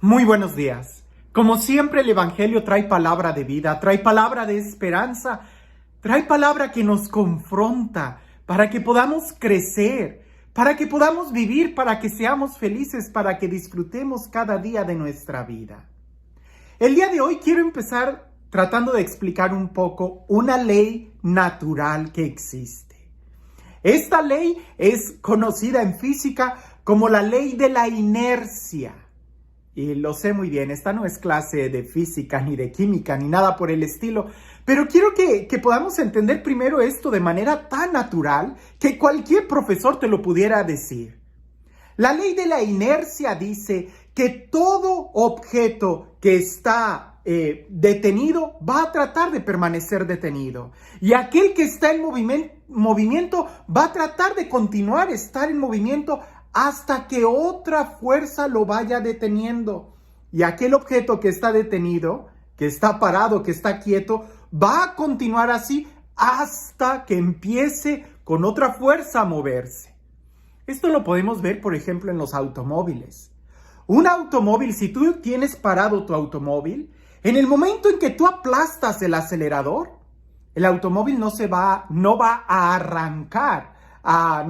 Muy buenos días. Como siempre, el Evangelio trae palabra de vida, trae palabra de esperanza, trae palabra que nos confronta para que podamos crecer, para que podamos vivir, para que seamos felices, para que disfrutemos cada día de nuestra vida. El día de hoy quiero empezar tratando de explicar un poco una ley natural que existe. Esta ley es conocida en física como la ley de la inercia. Y lo sé muy bien, esta no es clase de física, ni de química, ni nada por el estilo. Pero quiero que podamos entender primero esto de manera tan natural que cualquier profesor te lo pudiera decir. La ley de la inercia dice que todo objeto que está detenido va a tratar de permanecer detenido. Y aquel que está en movimiento va a tratar de continuar estar en movimiento hasta que otra fuerza lo vaya deteniendo. Y aquel objeto que está detenido, que está parado, que está quieto, va a continuar así hasta que empiece con otra fuerza a moverse. Esto lo podemos ver, por ejemplo, en los automóviles. Un automóvil, si tú tienes parado tu automóvil, en el momento en que tú aplastas el acelerador, el automóvil no va a arrancar a,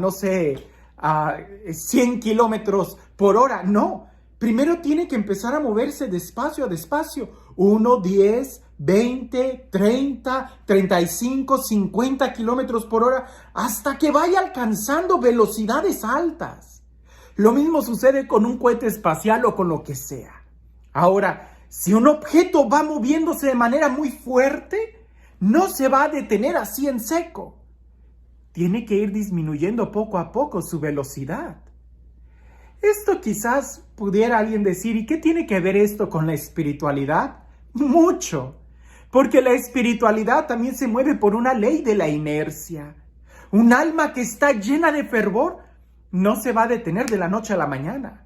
a 100 kilómetros por hora. No, primero tiene que empezar a moverse despacio a despacio. 1, 10, 20, 30, 35, 50 kilómetros por hora, hasta que vaya alcanzando velocidades altas. Lo mismo sucede con un cohete espacial o con lo que sea. Ahora, si un objeto va moviéndose de manera muy fuerte, no se va a detener así en seco. Tiene que ir disminuyendo poco a poco su velocidad. Esto quizás pudiera alguien decir, ¿y qué tiene que ver esto con la espiritualidad? Mucho, porque la espiritualidad también se mueve por una ley de la inercia. Un alma que está llena de fervor no se va a detener de la noche a la mañana.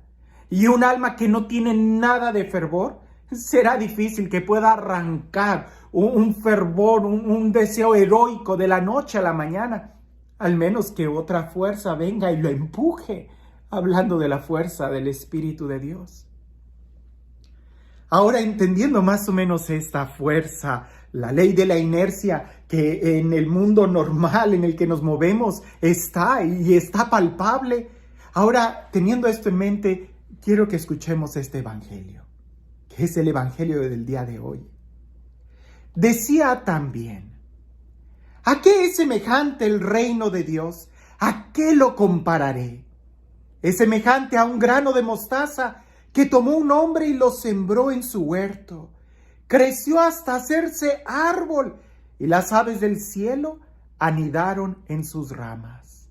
Y un alma que no tiene nada de fervor, será difícil que pueda arrancar un fervor, un deseo heroico de la noche a la mañana. Al menos que otra fuerza venga y lo empuje, hablando de la fuerza del Espíritu de Dios. Ahora, entendiendo más o menos esta fuerza, la ley de la inercia que en el mundo normal en el que nos movemos está y está palpable. Ahora, teniendo esto en mente, quiero que escuchemos este evangelio, que es el evangelio del día de hoy. Decía también: ¿a qué es semejante el reino de Dios? ¿A qué lo compararé? Es semejante a un grano de mostaza que tomó un hombre y lo sembró en su huerto. Creció hasta hacerse árbol y las aves del cielo anidaron en sus ramas.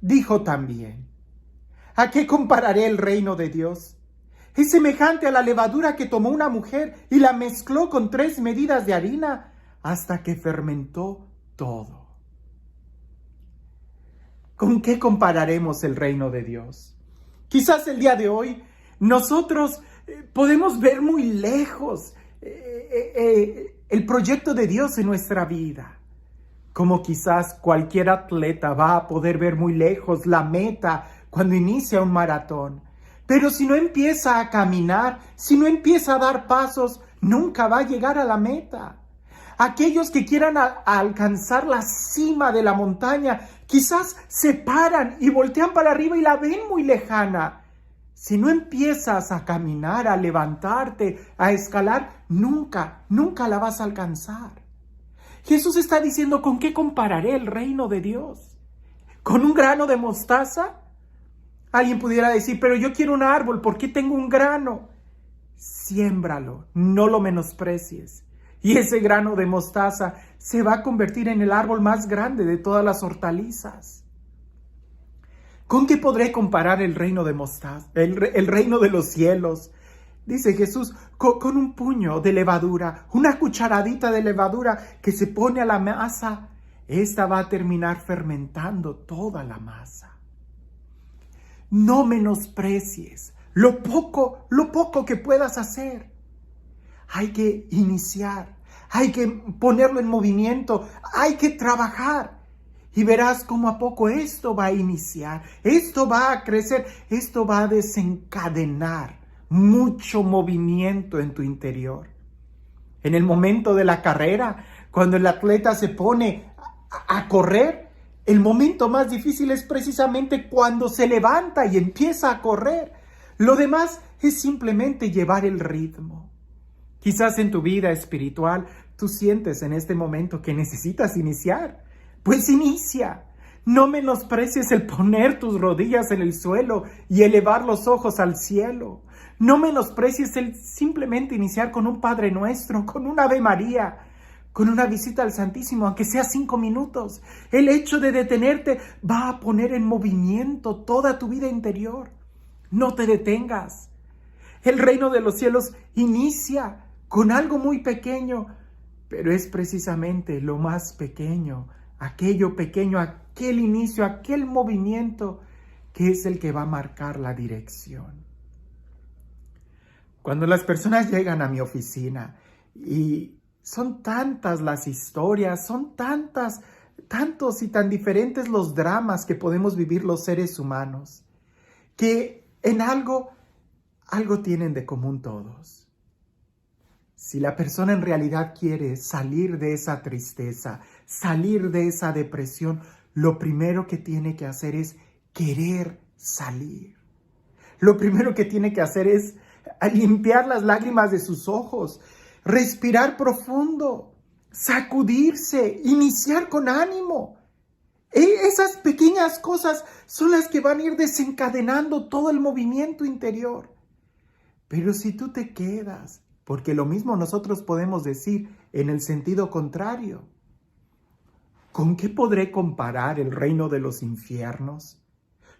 Dijo también: ¿a qué compararé el reino de Dios? Es semejante a la levadura que tomó una mujer y la mezcló con 3 medidas de harina hasta que fermentó todo. ¿Con qué compararemos el reino de Dios? Quizás el día de hoy nosotros podemos ver muy lejos el proyecto de Dios en nuestra vida. Como quizás cualquier atleta va a poder ver muy lejos la meta cuando inicia un maratón. Pero si no empieza a caminar, si no empieza a dar pasos, nunca va a llegar a la meta. Aquellos que quieran alcanzar la cima de la montaña, quizás se paran y voltean para arriba y la ven muy lejana. Si no empiezas a caminar, a levantarte, a escalar, nunca la vas a alcanzar. Jesús está diciendo: ¿con qué compararé el reino de Dios? ¿Con un grano de mostaza? Alguien pudiera decir: pero yo quiero un árbol, ¿por qué tengo un grano? Siémbralo, no lo menosprecies. Y ese grano de mostaza se va a convertir en el árbol más grande de todas las hortalizas. ¿Con qué podré comparar el reino de mostaza, el reino de los cielos? Dice Jesús, con un puño de levadura, una cucharadita de levadura que se pone a la masa. Esta va a terminar fermentando toda la masa. No menosprecies lo poco que puedas hacer. Hay que iniciar, hay que ponerlo en movimiento, hay que trabajar. Y verás cómo a poco esto va a iniciar, esto va a crecer, esto va a desencadenar mucho movimiento en tu interior. En el momento de la carrera, cuando el atleta se pone a correr, el momento más difícil es precisamente cuando se levanta y empieza a correr. Lo demás es simplemente llevar el ritmo. Quizás en tu vida espiritual tú sientes en este momento que necesitas iniciar. Pues inicia. No menosprecies el poner tus rodillas en el suelo y elevar los ojos al cielo. No menosprecies el simplemente iniciar con un Padre Nuestro, con un Ave María, con una visita al Santísimo, aunque sea 5 minutos. El hecho de detenerte va a poner en movimiento toda tu vida interior. No te detengas. El reino de los cielos inicia con algo muy pequeño, pero es precisamente lo más pequeño, aquel inicio, aquel movimiento que es el que va a marcar la dirección. Cuando las personas llegan a mi oficina y son tantas las historias, son tantos y tan diferentes los dramas que podemos vivir los seres humanos, que en algo tienen de común todos. Si la persona en realidad quiere salir de esa tristeza, salir de esa depresión, lo primero que tiene que hacer es querer salir. Lo primero que tiene que hacer es limpiar las lágrimas de sus ojos, respirar profundo, sacudirse, iniciar con ánimo. Esas pequeñas cosas son las que van a ir desencadenando todo el movimiento interior. Pero si tú te quedas, porque lo mismo nosotros podemos decir en el sentido contrario, ¿con qué podré comparar el reino de los infiernos?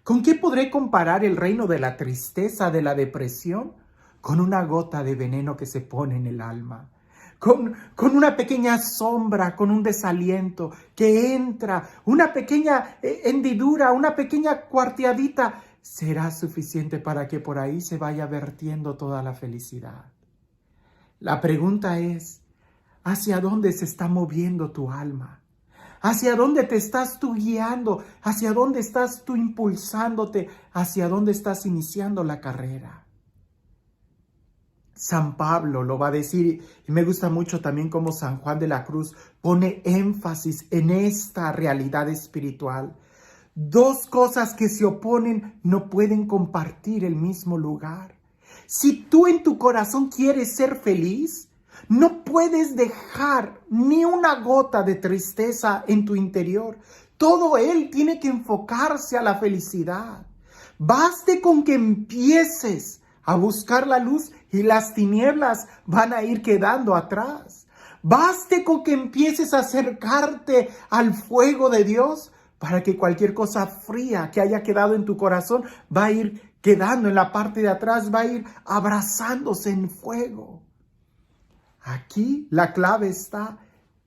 ¿Con qué podré comparar el reino de la tristeza, de la depresión? Con una gota de veneno que se pone en el alma. Con una pequeña sombra, con un desaliento que entra, una pequeña hendidura, una pequeña cuarteadita, será suficiente para que por ahí se vaya vertiendo toda la felicidad. La pregunta es, ¿hacia dónde se está moviendo tu alma? ¿Hacia dónde te estás tú guiando? ¿Hacia dónde estás tú impulsándote? ¿Hacia dónde estás iniciando la carrera? San Pablo lo va a decir, y me gusta mucho también cómo San Juan de la Cruz pone énfasis en esta realidad espiritual. Dos cosas que se oponen no pueden compartir el mismo lugar. Si tú en tu corazón quieres ser feliz, no puedes dejar ni una gota de tristeza en tu interior. Todo él tiene que enfocarse a la felicidad. Baste con que empieces a buscar la luz y las tinieblas van a ir quedando atrás. Baste con que empieces a acercarte al fuego de Dios para que cualquier cosa fría que haya quedado en tu corazón va a ir quedando en la parte de atrás, va a ir abrazándose en fuego. Aquí la clave está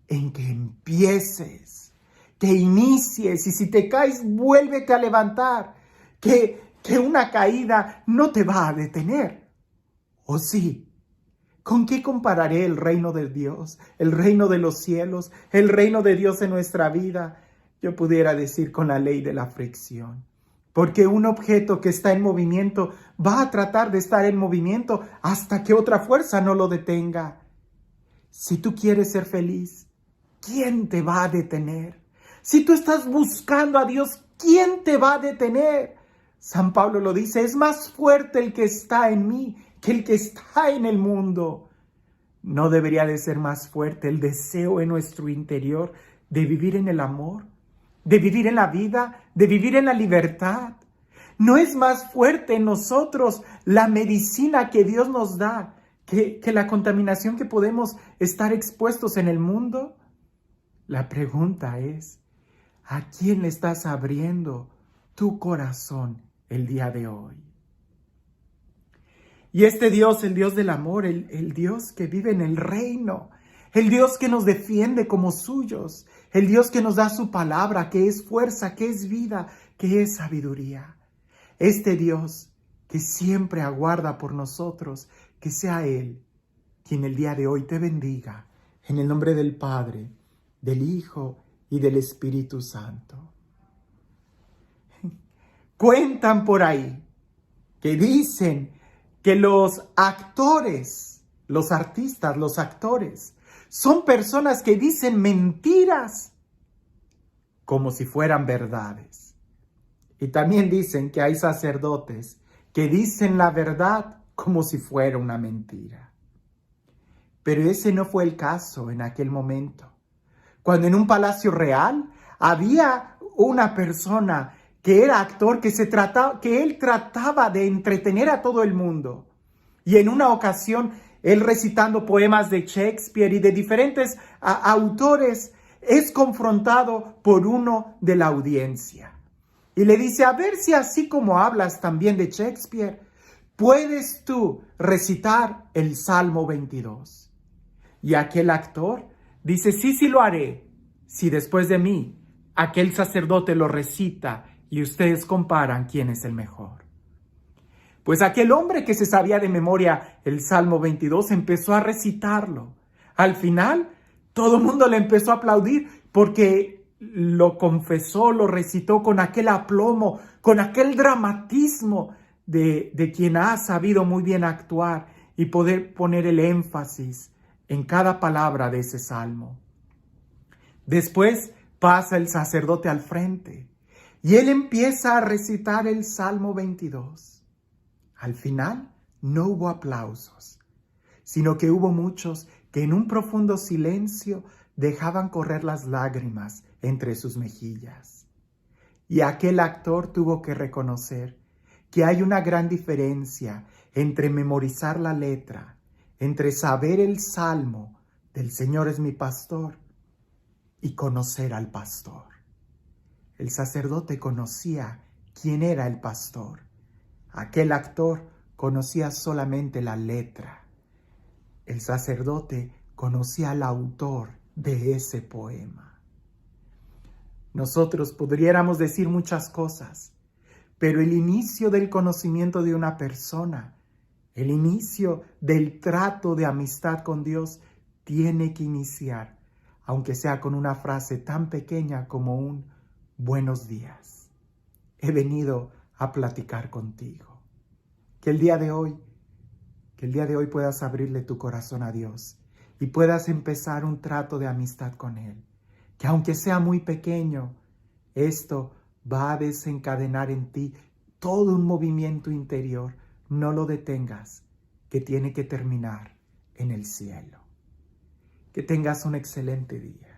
en que empieces, que inicies, y si te caes, vuélvete a levantar, que una caída no te va a detener. ¿O sí? ¿Con qué compararé el reino de Dios, el reino de los cielos, el reino de Dios en nuestra vida? Yo pudiera decir con la ley de la fricción. Porque un objeto que está en movimiento va a tratar de estar en movimiento hasta que otra fuerza no lo detenga. Si tú quieres ser feliz, ¿quién te va a detener? Si tú estás buscando a Dios, ¿quién te va a detener? San Pablo lo dice, es más fuerte el que está en mí que el que está en el mundo. ¿No debería de ser más fuerte el deseo en nuestro interior de vivir en el amor, de vivir en la vida, de vivir en la libertad? ¿No es más fuerte en nosotros la medicina que Dios nos da que la contaminación que podemos estar expuestos en el mundo? La pregunta es, ¿a quién le estás abriendo tu corazón el día de hoy? Y este Dios, el Dios del amor, el Dios que vive en el reino, el Dios que nos defiende como suyos, el Dios que nos da su palabra, que es fuerza, que es vida, que es sabiduría. Este Dios que siempre aguarda por nosotros, que sea Él quien el día de hoy te bendiga, en el nombre del Padre, del Hijo y del Espíritu Santo. Cuentan por ahí que dicen que los actores, los artistas, los actores, son personas que dicen mentiras como si fueran verdades. Y también dicen que hay sacerdotes que dicen la verdad como si fuera una mentira. Pero ese no fue el caso en aquel momento. Cuando en un palacio real había una persona que era actor, que él trataba de entretener a todo el mundo. Y en una ocasión, él recitando poemas de Shakespeare y de diferentes autores, es confrontado por uno de la audiencia. Y le dice, a ver si así como hablas también de Shakespeare, ¿puedes tú recitar el Salmo 22? Y aquel actor dice, sí lo haré, si después de mí aquel sacerdote lo recita y ustedes comparan quién es el mejor. Pues aquel hombre que se sabía de memoria el Salmo 22 empezó a recitarlo. Al final, todo el mundo le empezó a aplaudir porque lo confesó, lo recitó con aquel aplomo, con aquel dramatismo de quien ha sabido muy bien actuar y poder poner el énfasis en cada palabra de ese salmo. Después pasa el sacerdote al frente y él empieza a recitar el Salmo 22. Al final no hubo aplausos, sino que hubo muchos que en un profundo silencio dejaban correr las lágrimas entre sus mejillas. Y aquel actor tuvo que reconocer que hay una gran diferencia entre memorizar la letra, entre saber el salmo del Señor es mi pastor y conocer al pastor. El sacerdote conocía quién era el pastor. Aquel actor conocía solamente la letra. El sacerdote conocía al autor de ese poema. Nosotros pudiéramos decir muchas cosas, pero el inicio del conocimiento de una persona, el inicio del trato de amistad con Dios, tiene que iniciar, aunque sea con una frase tan pequeña como un buenos días. He venido a platicar contigo. Que el día de hoy puedas abrirle tu corazón a Dios y puedas empezar un trato de amistad con Él. Que aunque sea muy pequeño, esto va a desencadenar en ti todo un movimiento interior. No lo detengas, que tiene que terminar en el cielo. Que tengas un excelente día.